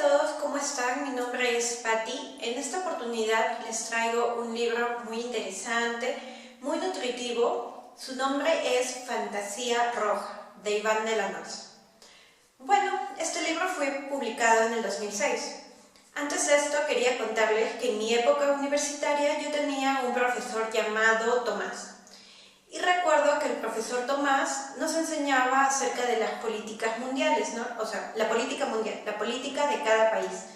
todos, ¿cómo están? Mi nombre es Patti. En esta oportunidad les traigo un libro muy interesante, muy nutritivo. Su nombre es Fantasía Roja, de Iván de la Noz. Bueno, este libro fue publicado en el 2006. Antes de esto quería contarles que en mi época universitaria yo tenía un profesor llamado Tomás. Y recuerdo que el profesor Tomás nos enseñaba acerca de las políticas mundiales, ¿no? O sea, la política mundial, la política de cada país.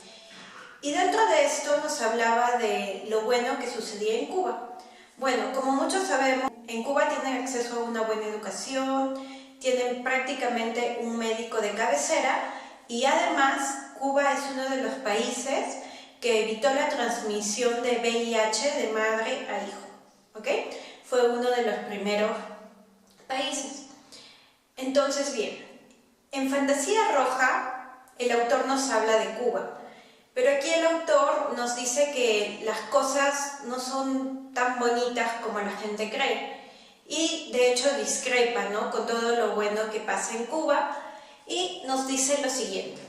Y dentro de esto nos hablaba de lo bueno que sucedía en Cuba. Bueno, como muchos sabemos, en Cuba tienen acceso a una buena educación, tienen prácticamente un médico de cabecera y además Cuba es uno de los países que evitó la transmisión de VIH de madre a hijo, ¿ok? Fue uno de los primeros países. Entonces, bien, en Fantasía Roja el autor nos habla de Cuba, pero aquí el autor nos dice que las cosas no son tan bonitas como la gente cree y de hecho discrepa, ¿no?, con todo lo bueno que pasa en Cuba y nos dice lo siguiente.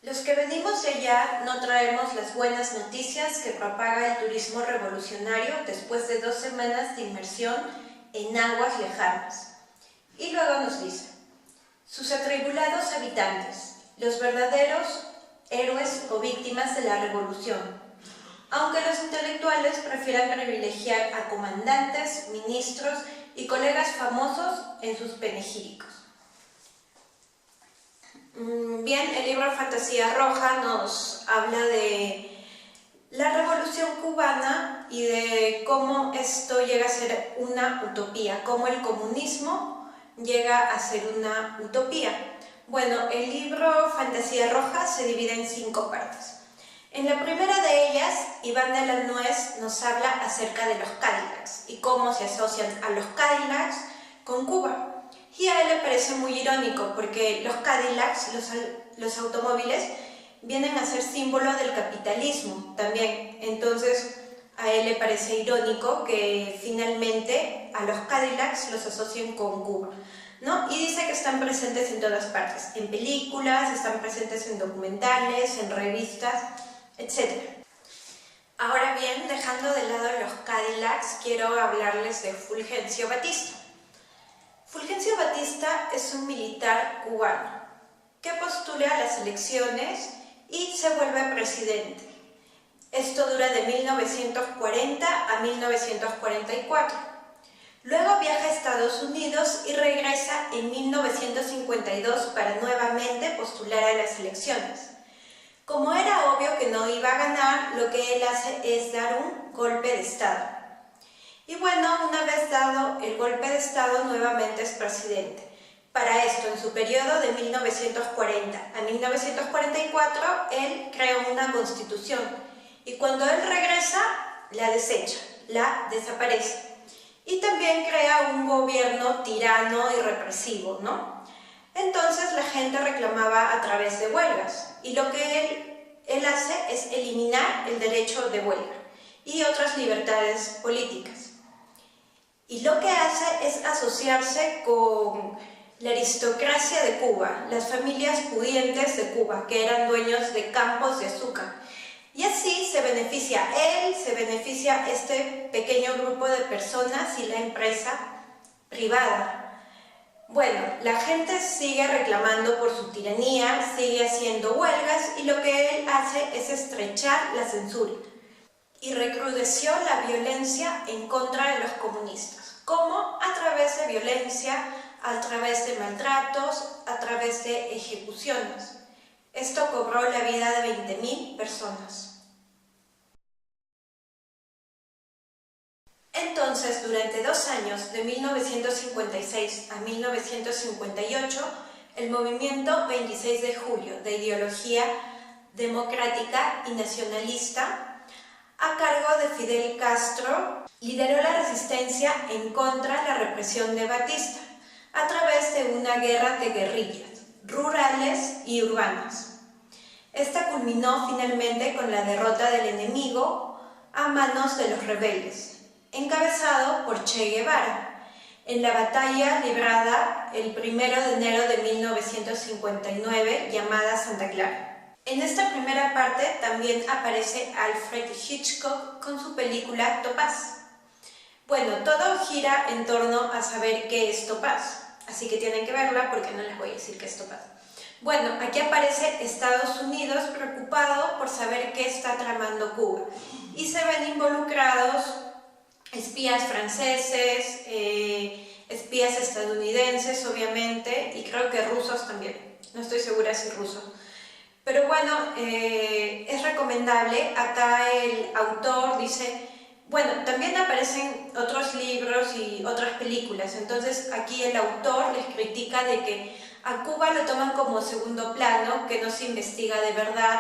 Los que venimos de allá no traemos las buenas noticias que propaga el turismo revolucionario después de 2 semanas de inmersión en aguas lejanas. Y luego nos dice, sus atribulados habitantes, los verdaderos héroes o víctimas de la revolución, aunque los intelectuales prefieran privilegiar a comandantes, ministros y colegas famosos en sus panegíricos. Bien, el libro Fantasía Roja nos habla de la revolución cubana y de cómo esto llega a ser una utopía, cómo el comunismo llega a ser una utopía. Bueno, el libro Fantasía Roja se divide en 5 partes. En la primera de ellas, Iván de la Noz nos habla acerca de los Cadillacs y cómo se asocian a los Cadillacs con Cuba. Y a él le parece muy irónico porque los Cadillacs, los automóviles, vienen a ser símbolo del capitalismo también. Entonces a él le parece irónico que finalmente a los Cadillacs los asocien con Cuba, ¿no? Y dice que están presentes en todas partes, en películas, están presentes en documentales, en revistas, etc. Ahora bien, dejando de lado los Cadillacs, quiero hablarles de Fulgencio Batista. Fulgencio Batista es un militar cubano que postula a las elecciones y se vuelve presidente. Esto dura de 1940 a 1944. Luego viaja a Estados Unidos y regresa en 1952 para nuevamente postular a las elecciones. Como era obvio que no iba a ganar, lo que él hace es dar un golpe de Estado. Y bueno, una vez dado el golpe de Estado, nuevamente es presidente. Para esto, en su periodo de 1940 a 1944, él creó una constitución. Y cuando él regresa, la desecha, la desaparece. Y también crea un gobierno tirano y represivo, ¿no? Entonces la gente reclamaba a través de huelgas. Y lo que él hace es eliminar el derecho de huelga y otras libertades políticas. Y lo que hace es asociarse con la aristocracia de Cuba, las familias pudientes de Cuba, que eran dueños de campos de azúcar. Y así se beneficia él, se beneficia este pequeño grupo de personas y la empresa privada. Bueno, la gente sigue reclamando por su tiranía, sigue haciendo huelgas y lo que él hace es estrechar la censura. Y recrudeció la violencia en contra de los comunistas, como a través de violencia, a través de maltratos, a través de ejecuciones. Esto cobró la vida de 20.000 personas. Entonces, durante 2 años, de 1956 a 1958, el movimiento 26 de julio, de ideología democrática y nacionalista, a cargo de Fidel Castro, lideró la resistencia en contra de la represión de Batista a través de una guerra de guerrillas, rurales y urbanas. Esta culminó finalmente con la derrota del enemigo a manos de los rebeldes, encabezado por Che Guevara, en la batalla librada el 1 de enero de 1959 llamada Santa Clara. En esta primera parte también aparece Alfred Hitchcock con su película Topaz. Bueno, todo gira en torno a saber qué es Topaz, así que tienen que verla porque no les voy a decir qué es Topaz. Bueno, aquí aparece Estados Unidos preocupado por saber qué está tramando Cuba y se ven involucrados espías franceses, espías estadounidenses obviamente y creo que rusos también, no estoy segura si rusos. Pero bueno, es recomendable. Acá el autor dice, bueno, también aparecen otros libros y otras películas, entonces aquí el autor les critica de que a Cuba lo toman como segundo plano, que no se investiga de verdad,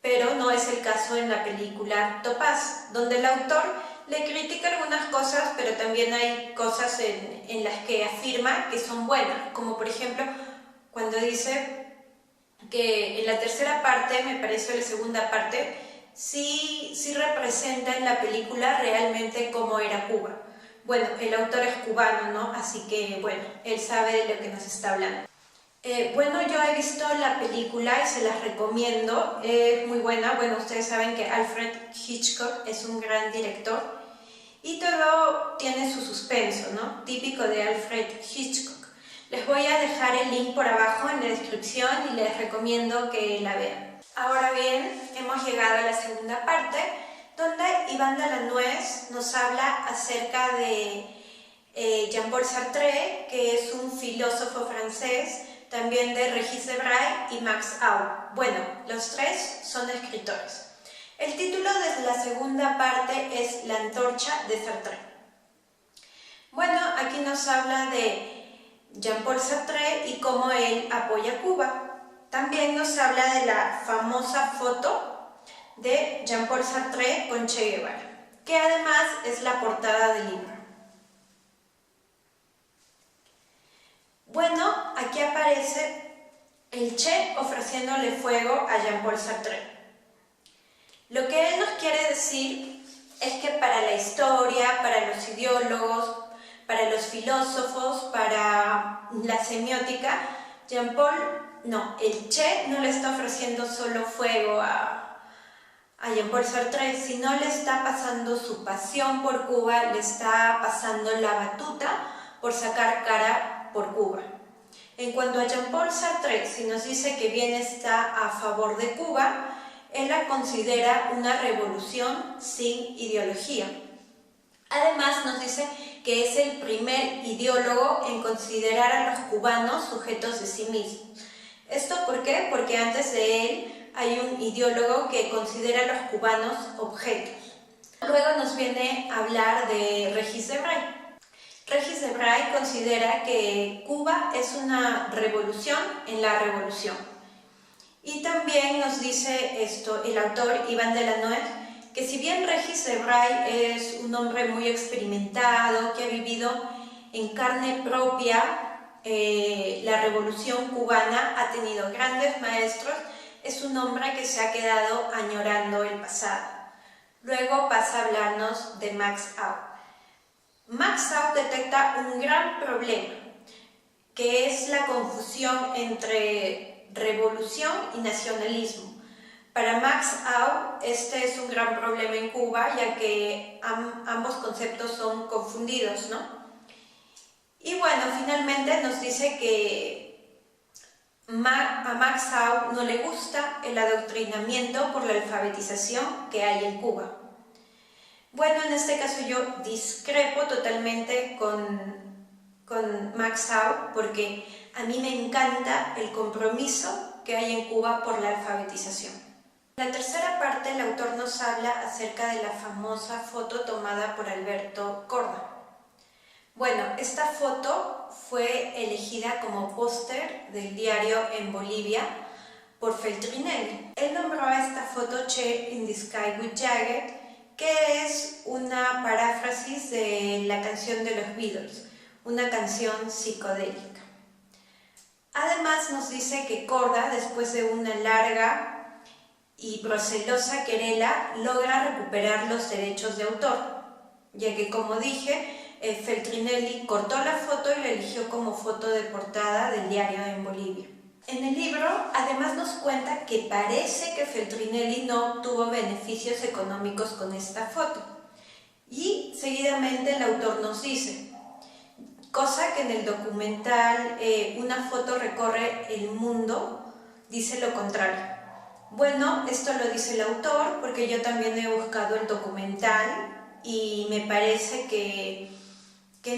pero no es el caso en la película Topaz, donde el autor le critica algunas cosas, pero también hay cosas en las que afirma que son buenas, como por ejemplo cuando dice que en la tercera parte, me parece la segunda parte, sí representa en la película realmente cómo era Cuba. Bueno, el autor es cubano, ¿no? Así que, bueno, él sabe de lo que nos está hablando. Bueno, yo he visto la película y se las recomiendo, es muy buena. Bueno, ustedes saben que Alfred Hitchcock es un gran director y todo tiene su suspenso, ¿no? Típico de Alfred Hitchcock. Les voy a dejar el link por abajo en la descripción y les recomiendo que la vean. Ahora bien, hemos llegado a la segunda parte, donde Iván Delannoy nos habla acerca de Jean-Paul Sartre, que es un filósofo francés, también de Régis Debray y Max Aub. Bueno, los tres son escritores. El título de la segunda parte es La antorcha de Sartre. Bueno, aquí nos habla de Jean-Paul Sartre y cómo él apoya a Cuba. También nos habla de la famosa foto de Jean-Paul Sartre con Che Guevara, que además es la portada del libro. Bueno, aquí aparece el Che ofreciéndole fuego a Jean-Paul Sartre. Lo que él nos quiere decir es que para la historia, para los ideólogos, para los filósofos, para la semiótica, el Che no le está ofreciendo solo fuego a Jean-Paul Sartre, sino le está pasando su pasión por Cuba, le está pasando la batuta por sacar cara por Cuba. En cuanto a Jean-Paul Sartre, si nos dice que bien está a favor de Cuba, él la considera una revolución sin ideología. Además nos dice que es el primer ideólogo en considerar a los cubanos sujetos de sí mismos. ¿Esto por qué? Porque antes de él hay un ideólogo que considera a los cubanos objetos. Luego nos viene a hablar de Régis Debray. Régis Debray considera que Cuba es una revolución en la revolución. Y también nos dice esto el autor Iván Delannoy, que si bien Régis Debray es un hombre muy experimentado, que ha vivido en carne propia la revolución cubana, ha tenido grandes maestros, es un hombre que se ha quedado añorando el pasado. Luego pasa a hablarnos de Max Aub. Max Aub detecta un gran problema, que es la confusión entre revolución y nacionalismo. Para Max Aub, este es un gran problema en Cuba, ya que ambos conceptos son confundidos, ¿no? Y bueno, finalmente nos dice que a Max Aub no le gusta el adoctrinamiento por la alfabetización que hay en Cuba. Bueno, en este caso yo discrepo totalmente con Max Aub, porque a mí me encanta el compromiso que hay en Cuba por la alfabetización. En la tercera parte el autor nos habla acerca de la famosa foto tomada por Alberto Korda. Bueno, esta foto fue elegida como póster del diario En Bolivia por Feltrinelli. Él nombró a esta foto Che in the Sky with Jagger, que es una paráfrasis de la canción de los Beatles, una canción psicodélica. Además nos dice que Korda, después de una larga y procelosa querela, logra recuperar los derechos de autor, ya que, como dije, Feltrinelli cortó la foto y la eligió como foto de portada del diario En Bolivia. En el libro, además nos cuenta que parece que Feltrinelli no obtuvo beneficios económicos con esta foto. Y seguidamente el autor nos dice, cosa que en el documental Una foto recorre el mundo, dice lo contrario. Bueno, esto lo dice el autor porque yo también he buscado el documental y me parece que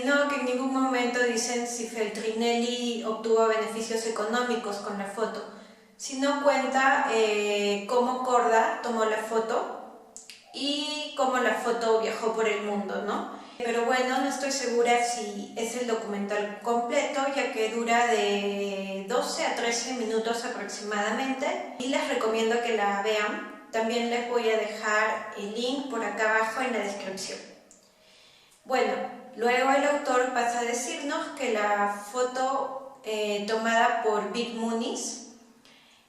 no, que en ningún momento dicen si Feltrinelli obtuvo beneficios económicos con la foto, sino cuenta cómo Korda tomó la foto y cómo la foto viajó por el mundo, ¿no? Pero bueno, no estoy segura si es el documental completo, ya que dura de 12 a 13 minutos aproximadamente y les recomiendo que la vean. También les voy a dejar el link por acá abajo en la descripción. Bueno, luego el autor pasa a decirnos que la foto tomada por Vic Muniz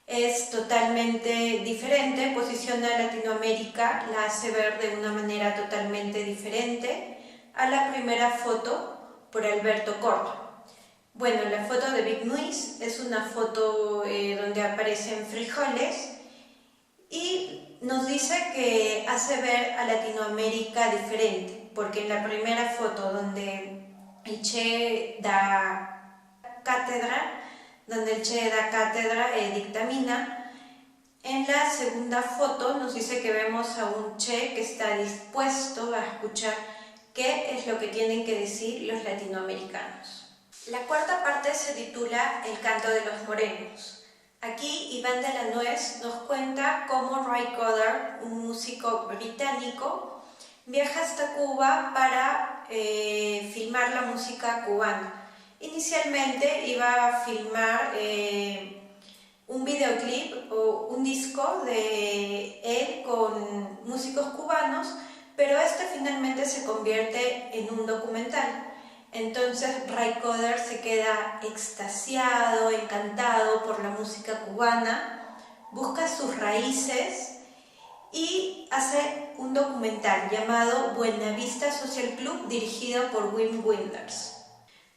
es totalmente diferente, posiciona a Latinoamérica, la hace ver de una manera totalmente diferente a la primera foto por Alberto Korda. Bueno, la foto de Vic Muniz es una foto donde aparecen frijoles y nos dice que hace ver a Latinoamérica diferente, porque en la primera foto donde el Che da cátedra, dictamina, en la segunda foto nos dice que vemos a un Che que está dispuesto a escuchar qué es lo que tienen que decir los latinoamericanos. La cuarta parte se titula El canto de los morenos. Aquí Iván de la Nuez nos cuenta cómo Ray Cooder, un músico británico, viaja hasta Cuba para filmar la música cubana. Inicialmente iba a filmar un videoclip o un disco de él con músicos cubanos, pero este finalmente se convierte en un documental. Entonces Ray Cooder se queda extasiado, encantado por la música cubana, busca sus raíces y hace un documental llamado Buenavista Social Club, dirigido por Wim Wenders.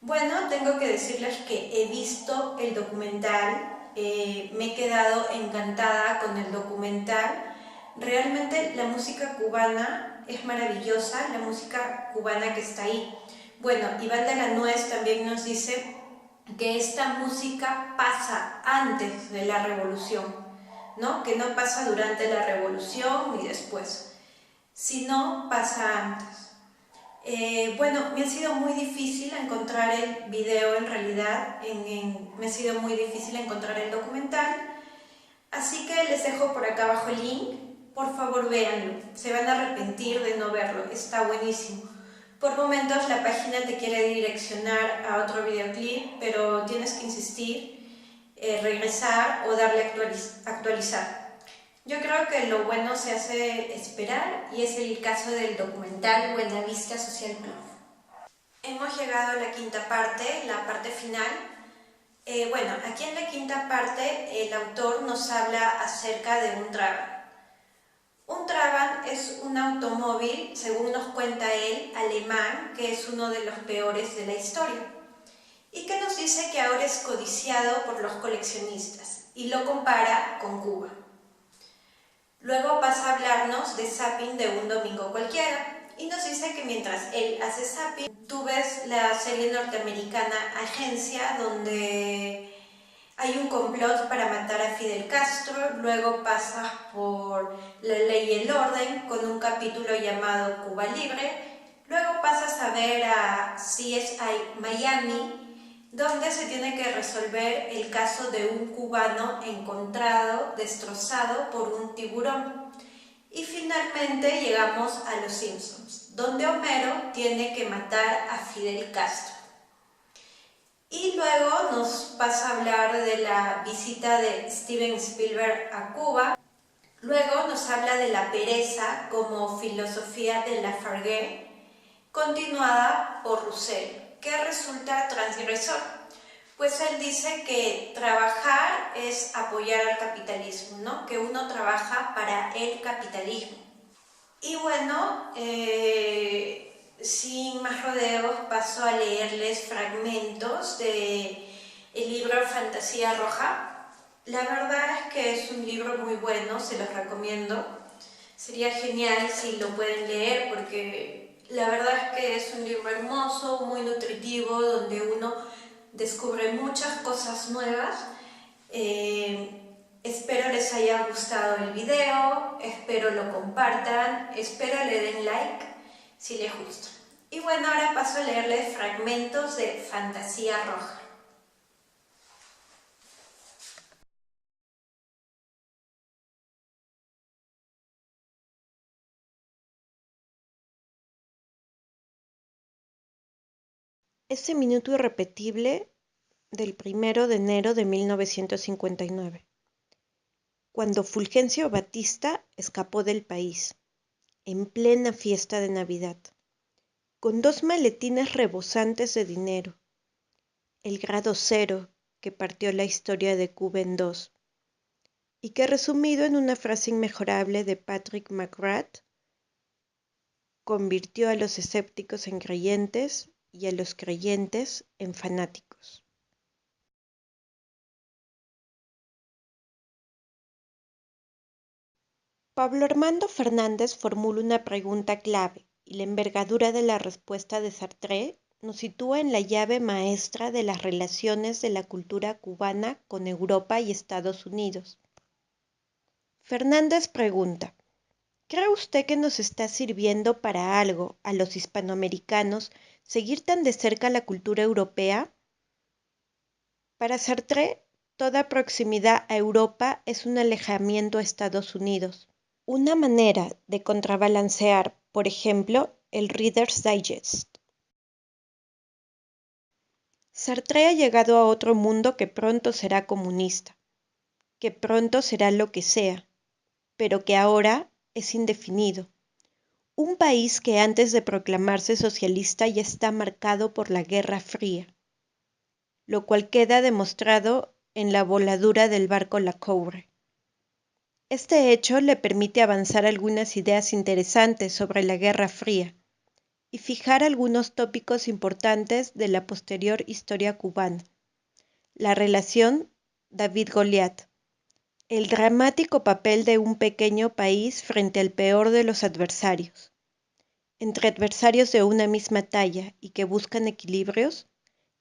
Bueno, tengo que decirles que he visto el documental, me he quedado encantada con el documental. Realmente la música cubana es maravillosa, la música cubana que está ahí. Bueno, Iván de la Nuez también nos dice que esta música pasa antes de la revolución, ¿no? Que no pasa durante la revolución ni después, sino pasa antes. Bueno, me ha sido muy difícil encontrar el video en realidad, me ha sido muy difícil encontrar el documental, así que les dejo por acá abajo el link. Por favor véanlo, se van a arrepentir de no verlo, está buenísimo. Por momentos la página te quiere direccionar a otro videoclip, pero tienes que insistir, regresar o darle actualizar. Yo creo que lo bueno se hace esperar y es el caso del documental Buenavista Social Club. Hemos llegado a la quinta parte, la parte final. Bueno, aquí en la quinta parte el autor nos habla acerca de un Trabant. Un Trabant es un automóvil, según nos cuenta él, alemán, que es uno de los peores de la historia y que nos dice que ahora es codiciado por los coleccionistas y lo compara con Cuba. Luego pasa a hablarnos de zapping de un domingo cualquiera y nos dice que mientras él hace zapping, tú ves la serie norteamericana Agencia, donde hay un complot para matar a Fidel Castro. Luego pasas por La Ley y el Orden con un capítulo llamado Cuba Libre. Luego pasas a ver a CSI Miami, donde se tiene que resolver el caso de un cubano encontrado, destrozado por un tiburón. Y finalmente llegamos a Los Simpsons, donde Homero tiene que matar a Fidel Castro. Y luego nos pasa a hablar de la visita de Steven Spielberg a Cuba. Luego nos habla de la pereza como filosofía de Lafargue, continuada por Russell, que resulta transgresor, pues él dice que trabajar es apoyar al capitalismo, ¿no? Que uno trabaja para el capitalismo. Y bueno, sin más rodeos paso a leerles fragmentos de el libro Fantasía Roja. La verdad es que es un libro muy bueno, se los recomiendo. Sería genial si lo pueden leer porque la verdad es que es un libro hermoso, muy nutritivo, donde uno descubre muchas cosas nuevas. Espero les haya gustado el video, espero lo compartan, espero le den like si les gusta. Y bueno, ahora paso a leerles fragmentos de Fantasía Roja. Ese minuto irrepetible del 1 de enero de 1959, cuando Fulgencio Batista escapó del país, en plena fiesta de Navidad, con 2 maletines rebosantes de dinero, el grado cero que partió la historia de Cuba en dos, y que resumido en una frase inmejorable de Patrick McGrath, convirtió a los escépticos en creyentes y a los creyentes en fanáticos. Pablo Armando Fernández formula una pregunta clave y la envergadura de la respuesta de Sartre nos sitúa en la llave maestra de las relaciones de la cultura cubana con Europa y Estados Unidos. Fernández pregunta: ¿cree usted que nos está sirviendo para algo a los hispanoamericanos seguir tan de cerca la cultura europea? Para Sartre, toda proximidad a Europa es un alejamiento a Estados Unidos. Una manera de contrabalancear, por ejemplo, el Reader's Digest. Sartre ha llegado a otro mundo que pronto será comunista, que pronto será lo que sea, pero que ahora es indefinido. Un país que antes de proclamarse socialista ya está marcado por la Guerra Fría, lo cual queda demostrado en la voladura del barco La Cobre. Este hecho le permite avanzar algunas ideas interesantes sobre la Guerra Fría y fijar algunos tópicos importantes de la posterior historia cubana. La relación David-Goliat, el dramático papel de un pequeño país frente al peor de los adversarios. Entre adversarios de una misma talla y que buscan equilibrios,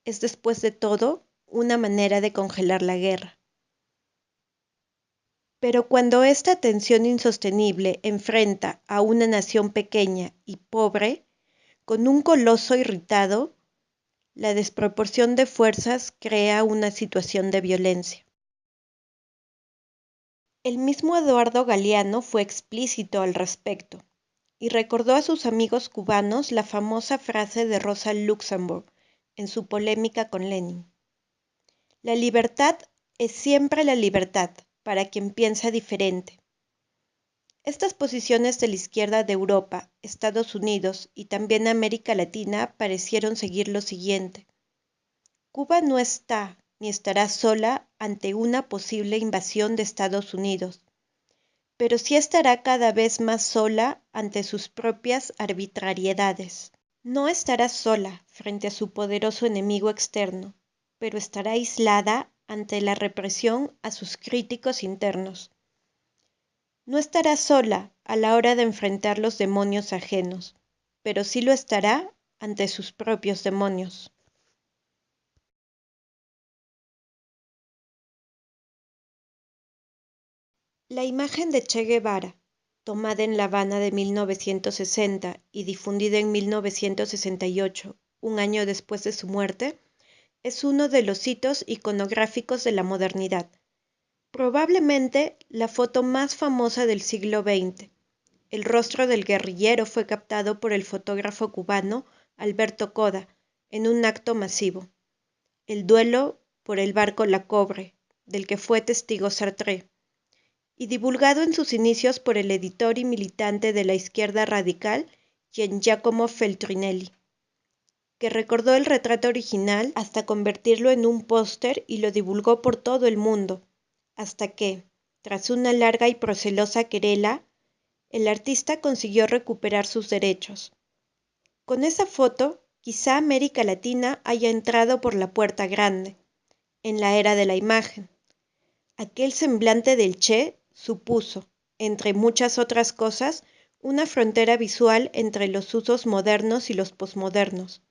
es después de todo una manera de congelar la guerra. Pero cuando esta tensión insostenible enfrenta a una nación pequeña y pobre, con un coloso irritado, la desproporción de fuerzas crea una situación de violencia. El mismo Eduardo Galeano fue explícito al respecto y recordó a sus amigos cubanos la famosa frase de Rosa Luxemburg en su polémica con Lenin: la libertad es siempre la libertad para quien piensa diferente. Estas posiciones de la izquierda de Europa, Estados Unidos y también América Latina parecieron seguir lo siguiente: Cuba no está ni estará sola ante una posible invasión de Estados Unidos, pero sí estará cada vez más sola ante sus propias arbitrariedades. No estará sola frente a su poderoso enemigo externo, pero estará aislada ante la represión a sus críticos internos. No estará sola a la hora de enfrentar los demonios ajenos, pero sí lo estará ante sus propios demonios. La imagen de Che Guevara, tomada en La Habana de 1960 y difundida en 1968, un año después de su muerte, es uno de los hitos iconográficos de la modernidad, probablemente la foto más famosa del siglo XX. El rostro del guerrillero fue captado por el fotógrafo cubano Alberto Coda en un acto masivo, el duelo por el barco La Cobre, del que fue testigo Sartre, y divulgado en sus inicios por el editor y militante de la izquierda radical Giacomo Feltrinelli, que recordó el retrato original hasta convertirlo en un póster y lo divulgó por todo el mundo, hasta que, tras una larga y procelosa querela, el artista consiguió recuperar sus derechos. Con esa foto, quizá América Latina haya entrado por la puerta grande. en la era de la imagen. Aquel semblante del Che supuso, entre muchas otras cosas, una frontera visual entre los usos modernos y los posmodernos.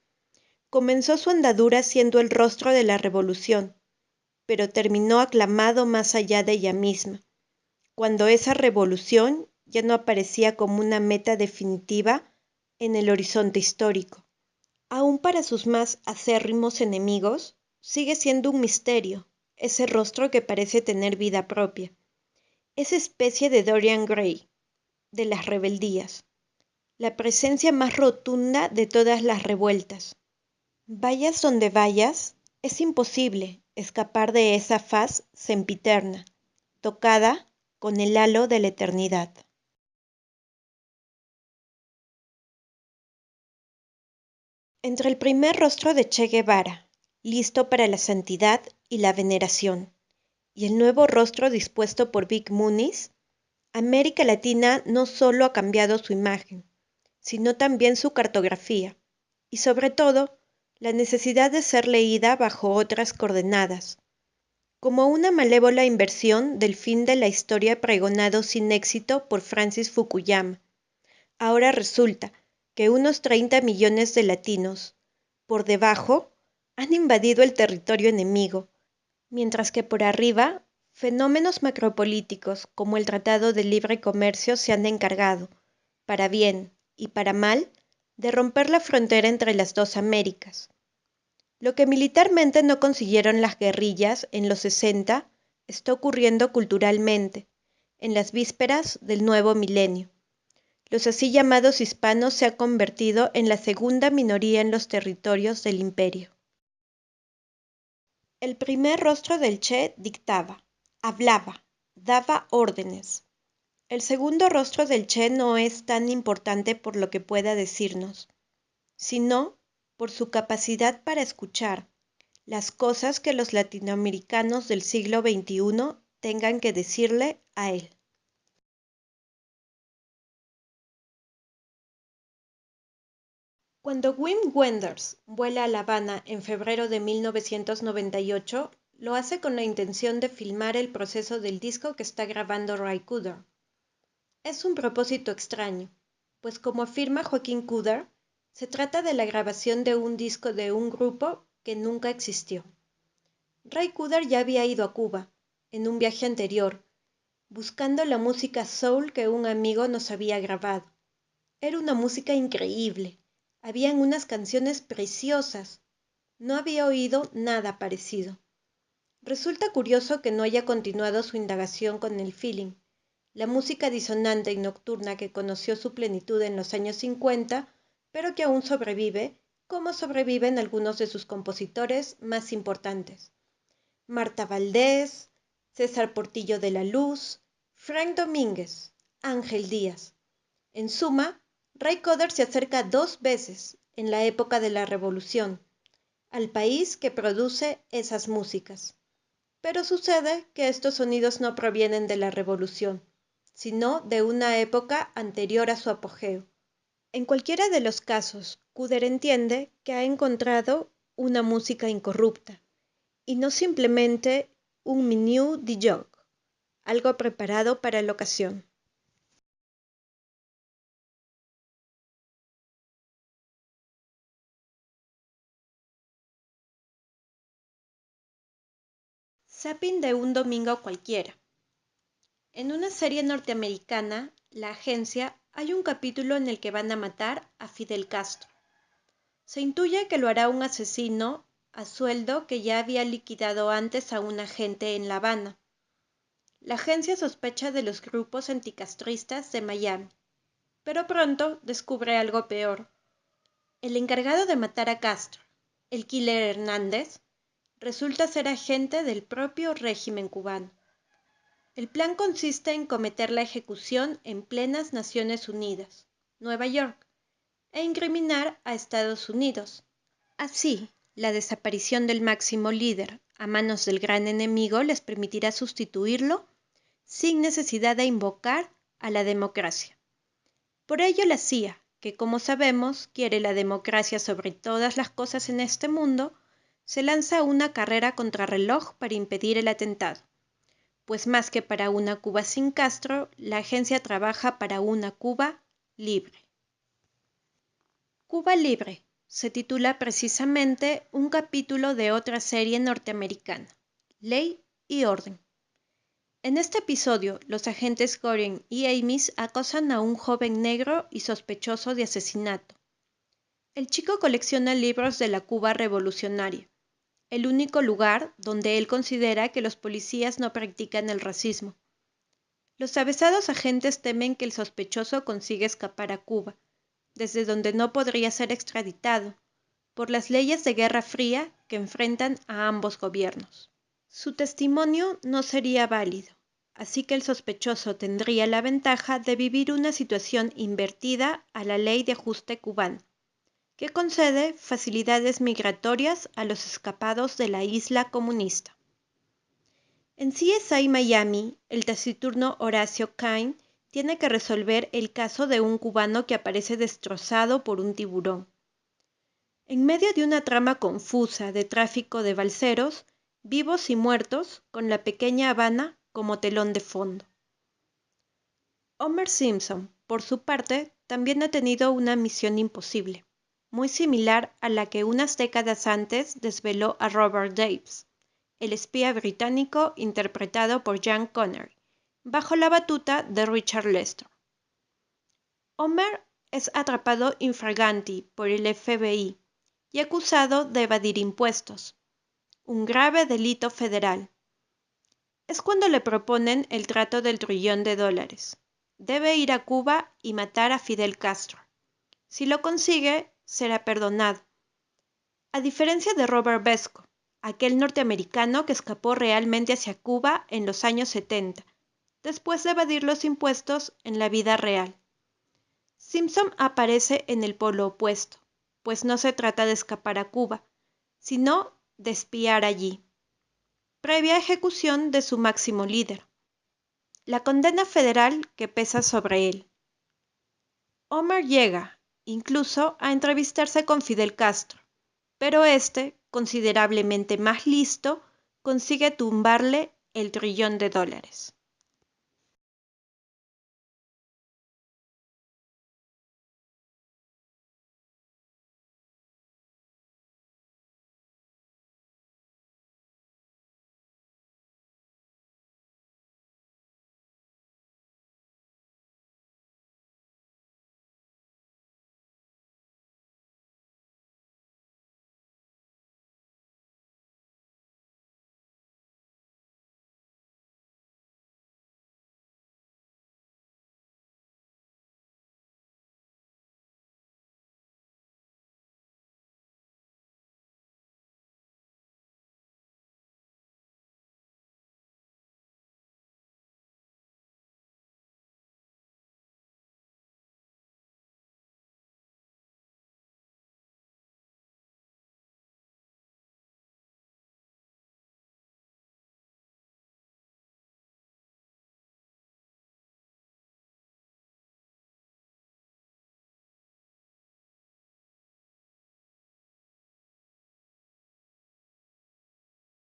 Comenzó su andadura siendo el rostro de la revolución, pero terminó aclamado más allá de ella misma, cuando esa revolución ya no aparecía como una meta definitiva en el horizonte histórico. Aún para sus más acérrimos enemigos, sigue siendo un misterio ese rostro que parece tener vida propia, esa especie de Dorian Gray, de las rebeldías, la presencia más rotunda de todas las revueltas. Vayas donde vayas, es imposible escapar de esa faz sempiterna, tocada con el halo de la eternidad. Entre el primer rostro de Che Guevara, listo para la santidad y la veneración, y el nuevo rostro dispuesto por Vic Muniz, América Latina no solo ha cambiado su imagen, sino también su cartografía, y sobre todo, la necesidad de ser leída bajo otras coordenadas, como una malévola inversión del fin de la historia pregonado sin éxito por Francis Fukuyama. Ahora resulta que unos 30 millones de latinos, por debajo, han invadido el territorio enemigo, mientras que por arriba, fenómenos macropolíticos como el Tratado de Libre Comercio se han encargado, para bien y para mal, de romper la frontera entre las dos Américas. Lo que militarmente no consiguieron las guerrillas en los 60 está ocurriendo culturalmente, en las vísperas del nuevo milenio. Los así llamados hispanos se han convertido en la segunda minoría en los territorios del imperio. El primer rostro del Che dictaba, hablaba, daba órdenes. El segundo rostro del Che no es tan importante por lo que pueda decirnos, sino por su capacidad para escuchar las cosas que los latinoamericanos del siglo XXI tengan que decirle a él. Cuando Wim Wenders vuela a La Habana en febrero de 1998, lo hace con la intención de filmar el proceso del disco que está grabando Ray Cooder. Es un propósito extraño, pues como afirma Joaquín Cooder, se trata de la grabación de un disco de un grupo que nunca existió. Ray Cooder ya había ido a Cuba, en un viaje anterior, buscando la música soul que un amigo nos había grabado. Era una música increíble. Habían unas canciones preciosas. No había oído nada parecido. Resulta curioso que no haya continuado su indagación con el feeling, la música disonante y nocturna que conoció su plenitud en los años 50, pero que aún sobrevive, como sobreviven algunos de sus compositores más importantes. Marta Valdés, César Portillo de la Luz, Frank Domínguez, Ángel Díaz. En suma, Ray Cooder se acerca 2 veces, en la época de la Revolución, al país que produce esas músicas. Pero sucede que estos sonidos no provienen de la Revolución, sino de una época anterior a su apogeo. En cualquiera de los casos, Cooder entiende que ha encontrado una música incorrupta, y no simplemente un menú de joc, algo preparado para la ocasión. Zapping de un domingo cualquiera. En una serie norteamericana, La Agencia, hay un capítulo en el que van a matar a Fidel Castro. Se intuye que lo hará un asesino a sueldo que ya había liquidado antes a un agente en La Habana. La agencia sospecha de los grupos anticastristas de Miami, pero pronto descubre algo peor. El encargado de matar a Castro, el Killer Hernández, resulta ser agente del propio régimen cubano. El plan consiste en cometer la ejecución en plenas Naciones Unidas, Nueva York, e incriminar a Estados Unidos. Así, la desaparición del máximo líder a manos del gran enemigo les permitirá sustituirlo sin necesidad de invocar a la democracia. Por ello la CIA, que como sabemos quiere la democracia sobre todas las cosas en este mundo, se lanza una carrera contrarreloj para impedir el atentado, pues más que para una Cuba sin Castro, la agencia trabaja para una Cuba libre. Cuba Libre se titula precisamente un capítulo de otra serie norteamericana, Ley y Orden. En este episodio, los agentes Goring y Amis acosan a un joven negro y sospechoso de asesinato. El chico colecciona libros de la Cuba revolucionaria, el único lugar donde él considera que los policías no practican el racismo. Los avesados agentes temen que el sospechoso consiga escapar a Cuba, desde donde no podría ser extraditado, por las leyes de Guerra Fría que enfrentan a ambos gobiernos. Su testimonio no sería válido, así que el sospechoso tendría la ventaja de vivir una situación invertida a la ley de ajuste cubano, que concede facilidades migratorias a los escapados de la isla comunista. En CSI Miami, el taciturno Horacio Caine tiene que resolver el caso de un cubano que aparece destrozado por un tiburón. En medio de una trama confusa de tráfico de balseros, vivos y muertos, con la pequeña Habana como telón de fondo. Homer Simpson, por su parte, también ha tenido una misión imposible, muy similar a la que unas décadas antes desveló a Robert Davis, el espía británico interpretado por Sean Connery, bajo la batuta de Richard Lester. Homer es atrapado infraganti por el FBI y acusado de evadir impuestos, un grave delito federal. Es cuando le proponen el trato del $1.000.000.000. Debe ir a Cuba y matar a Fidel Castro. Si lo consigue, será perdonado. A diferencia de Robert Vesco, aquel norteamericano que escapó realmente hacia Cuba en los años 70, después de evadir los impuestos en la vida real. Simpson aparece en el polo opuesto, pues no se trata de escapar a Cuba, sino de espiar allí, previa ejecución de su máximo líder, la condena federal que pesa sobre él. Homer llega, incluso, a entrevistarse con Fidel Castro, pero este, considerablemente más listo, consigue tumbarle el $1.000.000.000.